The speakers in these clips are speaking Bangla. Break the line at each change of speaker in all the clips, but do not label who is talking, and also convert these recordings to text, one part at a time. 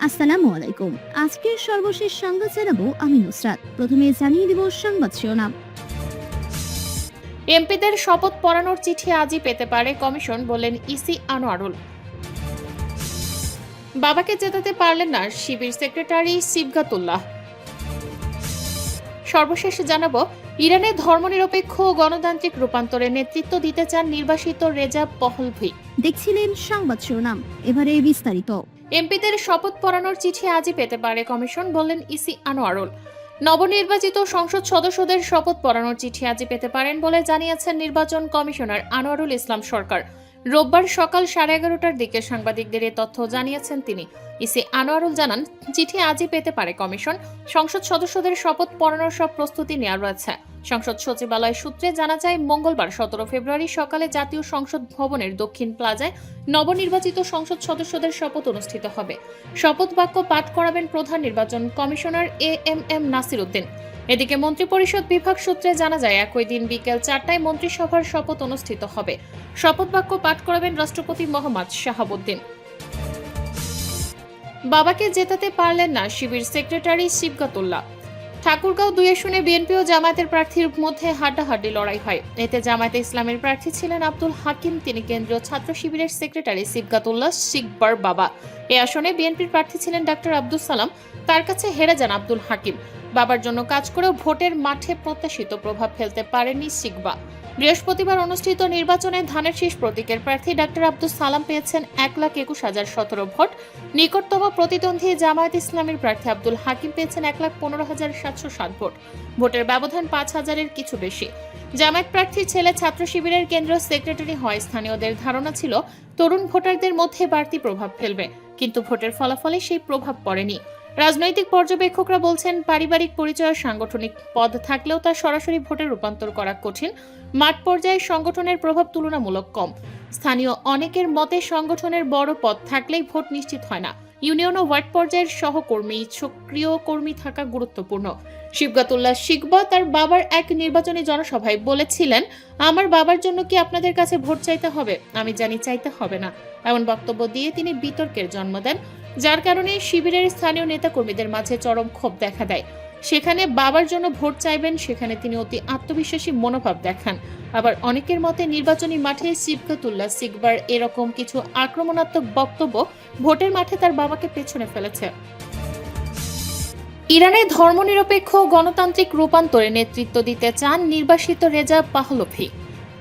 আসসালামু আলাইকুম। আজকের সর্বশেষ সংবাদ জানাবো আমি নুসরাত। প্রথমে জানিয়ে দিব সংবাদ শিরোনাম।
এমপিদের শপথ পড়ানোর চিঠি আজই পেতে পারে কমিশন, বললেন ইসি আনোয়ারুল। বাবাকে জেতাতে পারলেন না শিবির সেক্রেটারি সিবগাতুল্লাহ। সর্বশেষ জানাবো, ইরানে ধর্মনিরপেক্ষ ও গণতান্ত্রিক রূপান্তরে নেতৃত্ব দিতে চান নির্বাসিত রেজা পাহলভি।
দেখছিলেন সংবাদ শিরোনাম, এবারে বিস্তারিত।
এমপিদের শপথ পড়ানোর চিঠি আজই পেতে পারে কমিশন, বললেন ইসি আনোয়ারুল। নবনির্বাচিত সংসদ সদস্যদের শপথ পড়ানোর চিঠি আজই পেতে পারেন বলে জানিয়েছেন নির্বাচন কমিশনার আনোয়ারুল ইসলাম সরকার। রোববার সকাল 11:30টার দিকে সাংবাদিকদের এ তথ্য জানিয়েছেন তিনি। ইসি আনোয়ারুল জানান, চিঠি আজই পেতে পারে কমিশন। সংসদ সদস্যদের শপথ পড়ানোর সব প্রস্তুতি নেওয়া রয়েছে। সংসদ সচিবালয় সূত্রে জানা যায়, মঙ্গলবার 17 ফেব্রুয়ারি সকালে জাতীয় সংসদ ভবনের দক্ষিণ প্লাজায় নবনির্বাচিত সংসদ সদস্যদের শপথ অনুষ্ঠিত হবে। শপথ বাক্য পাঠ করাবেন প্রধান নির্বাচন কমিশনার এএমএম নাসির উদ্দিন। এদিকে মন্ত্রিপরিষদ বিভাগ সূত্রে জানা যায়, একই দিন বিকেল 4টায় মন্ত্রিসভার শপথ অনুষ্ঠিত হবে। শপথ বাক্য পাঠ করাবেন রাষ্ট্রপতি মোহাম্মদ শাহাবুদ্দিন। বাবাকে জেতাতে পারলেন না শিবির সেক্রেটারি সিবগাতুল্লাহ। ঠাকুরগাঁও 2 আসনে বিএনপি ও জামায়াতের প্রার্থীর মধ্যে হাড্ডাহাড্ডি লড়াই হয়। এতে জামায়াতে ইসলামের প্রার্থী ছিলেন আব্দুল হাকিম, তিনি কেন্দ্রীয় ছাত্র শিবিরের সেক্রেটারি সিবগাতুল্লাহ সিকবার বাবা। এ আসনে বিএনপির প্রার্থী ছিলেন ডাক্তার আব্দুল সালাম, তার কাছে হেরে যান আব্দুল হাকিম। বাবার জন্য কাজ করেও ভোটের মাঠে প্রত্যাশিত প্রভাব ফেলতে পারেননি সিকবা। বৃহস্পতিবার অনুষ্ঠিত নির্বাচনে ধানের শীষ প্রতীকের প্রার্থী ডাক্তার আব্দুল সালাম পেয়েছেন 1,21,017 ভোট। নিকটতম প্রতিদ্বন্দ্বী জামায়াত ইসলামের প্রার্থী আব্দুল হাকিম পেয়েছেন 1,15,707 ভোট। ভোটের ব্যবধান 5,000-এর কিছু বেশি। জামায়াত প্রার্থীর ছেলে ছাত্র শিবিরের কেন্দ্রীয় সেক্রেটারি হয়। স্থানীয়দের ধারণা ছিল তরুণ ভোটারদের মধ্যে বাড়তি প্রভাব ফেলবে, কিন্তু ভোটের ফলাফলে সেই প্রভাব পড়েনি। রাজনৈতিক পর্যবেক্ষকরা বলছেন, পারিবারিক পরিচয় সাংগঠনিক পদ থাকলেও তা সরাসরি ভোটে রূপান্তর করা কঠিন। মাঠ পর্যায়ে সংগঠনের প্রভাব তুলনামূলক কম। স্থানীয় অনেকের মতে সংগঠনের বড় পদ থাকলেই ভোট নিশ্চিত হয় না। ইউনিয়ন ও ওয়ার্ড পর্যায়ের সহকর্মী, সক্রিয় কর্মী থাকা গুরুত্বপূর্ণ। সিবগাতুল্লাহ সিকবা তার বাবার এক নির্বাচনী জনসভায় বলেছিলেন, আমার বাবার জন্য কি আপনাদের কাছে ভোট চাইতে হবে? আমি জানি চাইতে হবে না। এমন বক্তব্য দিয়ে তিনি বিতর্কের জন্ম দেন, যার কারণে শিবিরের স্থানীয় নেতাকর্মীদের মাঝে চরম ক্ষোভ দেখা দেয়। সেখানে বাবার জন্য ভোট চাইবেন, সেখানে তিনি অতি আত্মবিশ্বাসী মনোভাব দেখান। আবার অনেকের মতে নির্বাচনী মাঠে সিবগাতুল্লাহ সিকবার এরকম কিছু আক্রমণাত্মক বক্তব্য ভোটের মাঠে তার বাবাকে পেছনে ফেলেছে। ইরানে ধর্মনিরপেক্ষ গণতান্ত্রিক রূপান্তরে নেতৃত্ব দিতে চান নির্বাসিত রেজা পাহলভি।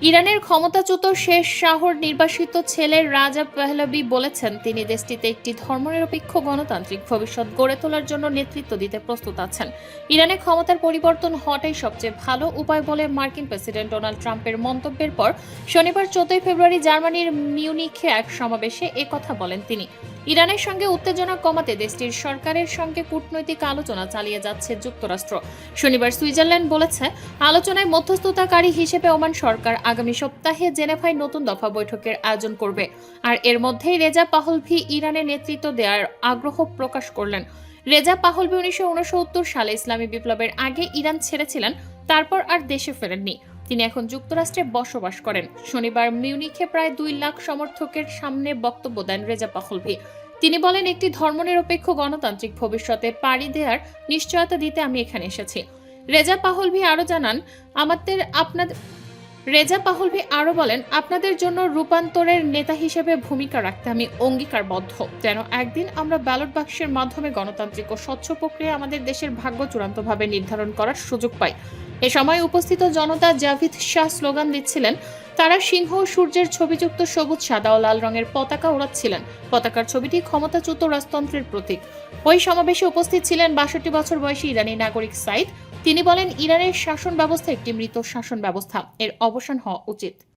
ইরানের ক্ষমতাচ্যুত শেষ শাহর নির্বাসিত ছেলে রাজা পাহলভি বলেছেন, তিনি দেশটিতে একটি ধর্মনিরপেক্ষ গণতান্ত্রিক ভবিষ্যৎ গড়ে তোলার জন্য নেতৃত্ব দিতে প্রস্তুত আছেন। ইরানে ক্ষমতার পরিবর্তন হওয়াটাই সবচেয়ে ভালো উপায় বলে মার্কিন প্রেসিডেন্ট ডোনাল্ড ট্রাম্পের মন্তব্যের পর শনিবার 14 ফেব্রুয়ারি জার্মানির মিউনিখে এক সমাবেশে একথা বলেন তিনি। ইরানের সঙ্গে উত্তেজনা কমাতে দেশটির সরকারের সঙ্গে কূটনৈতিক আলোচনা চালিয়ে যাচ্ছে যুক্তরাষ্ট্র। শনিবার সুইজারল্যান্ড বলেছে, আলোচনায় মধ্যস্থতাকারী হিসেবে ওমান সরকার আগামী সপ্তাহে জেনেভায় নতুন দফা বৈঠকের আয়োজন করবে। আর এর মধ্যেই রেজা পাহলভি ইরানে নেতৃত্ব দেওয়ার আগ্রহ প্রকাশ করলেন। রেজা পাহলভি 1969 সালে ইসলামী বিপ্লবের আগে ইরান ছেড়েছিলেন, তারপর আর দেশে ফেরেননি। তিনি এখন যুক্তরাষ্ট্রে বসবাস করেন। শনিবার মিউনিখে প্রায় 2 লাখ সমর্থকের সামনে বক্তব্য দেন রেজা পাহলভি। তিনি বলেন, একটি ধর্মনিরপেক্ষ গণতান্ত্রিক ভবিষ্যতে পাড়ি দেওয়ার নিশ্চয়তা দিতে আমি এখানে এসেছি। রেজা পাহলভি আরো বলেন, আপনাদের জন্য রূপান্তরের নেতা হিসেবে ভূমিকা রাখতে আমি অঙ্গীকারবদ্ধ, যেন একদিন আমরা ব্যালট বাক্সের মাধ্যমে গণতান্ত্রিক ও স্বচ্ছ প্রক্রিয়া আমাদের দেশের ভাগ্য চূড়ান্তভাবে নির্ধারণ করার সুযোগ পাই। এ সময় উপস্থিত জনতা জাভিদ শাহ স্লোগান দিচ্ছিলেন। তারা সিংহ ও সূর্যের ছবিযুক্ত সবুজ, সাদা ও লাল রঙের পতাকা ওড়াচ্ছিলেন। পতাকার ছবিটি ক্ষমতাচ্যুত রাজতন্ত্রের প্রতীক। ওই সমাবেশে উপস্থিত ছিলেন 62 বছর বয়সী ইরানি নাগরিক সাইদ। তিনি বলেন, ইরানের শাসন ব্যবস্থা একটি মৃত শাসন ব্যবস্থা, এর অবসান হওয়া উচিত।